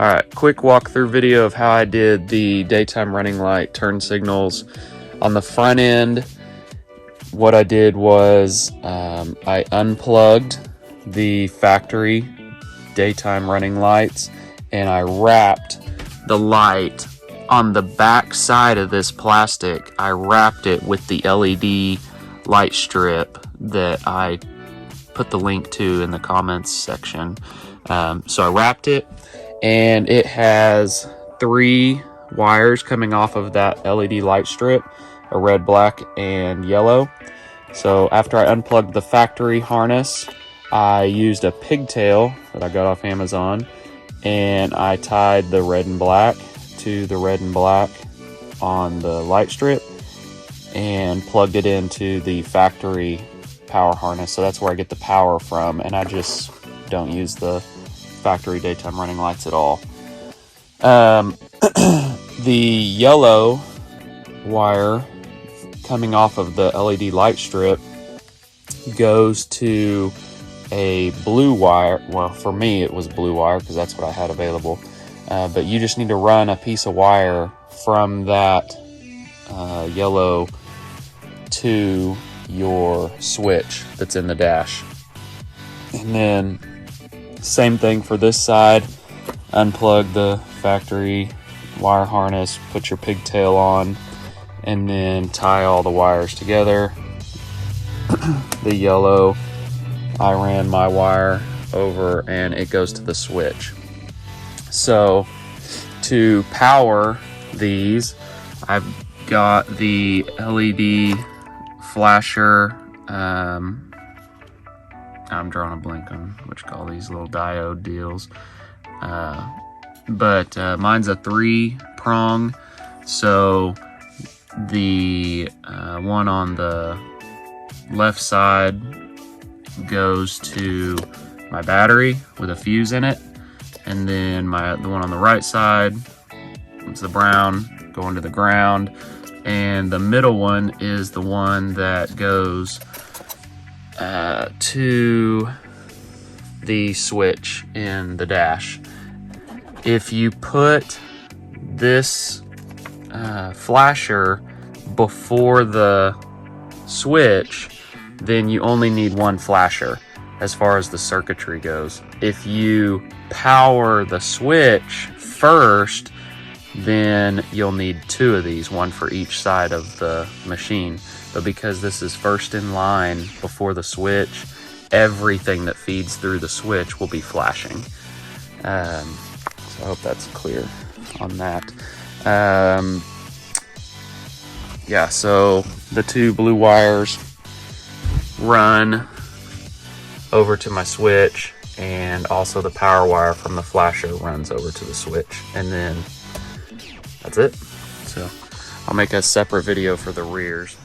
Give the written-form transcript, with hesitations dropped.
Alright, quick walkthrough video of how I did the daytime running light turn signals. On the front end, what I did was I unplugged the factory daytime running lights and I wrapped the light on the back side of this plastic. I wrapped it with the LED light strip that I put the link to in the comments section. So I wrapped it, and it has 3 wires coming off of that LED light strip, a red, black, and yellow. So after I unplugged the factory harness, I used a pigtail that I got off Amazon, and I tied the red and black to the red and black on the light strip and plugged it into the factory power harness. So that's where I get the power from, and I just don't use the factory daytime running lights at all. The yellow wire coming off of the LED light strip goes to a blue wire. Well, for me it was blue wire because that's what I had available, but you just need to run a piece of wire from that yellow to your switch that's in the dash. And then same thing for this side. Unplug the factory wire harness, put your pigtail on, and then tie all the wires together. The yellow, I ran my wire over and it goes to the switch. So to power these, I've got the LED flasher. I'm drawing a blank on what you call these little diode deals. But mine's a 3-prong. So the one on the left side goes to my battery with a fuse in it. And then the one on the right side, it's the brown, going to the ground. And the middle one is the one that goes to the switch in the dash. If you put this flasher before the switch, then you only need 1 flasher as far as the circuitry goes. If you power the switch first, then you'll need 2 of these, 1 for each side of the machine. But because this is first in line before the switch, everything that feeds through the switch will be flashing. So I hope that's clear on that. Yeah, so the 2 blue wires run over to my switch, and also the power wire from the flasher runs over to the switch, and then that's it. So I'll make a separate video for the rears.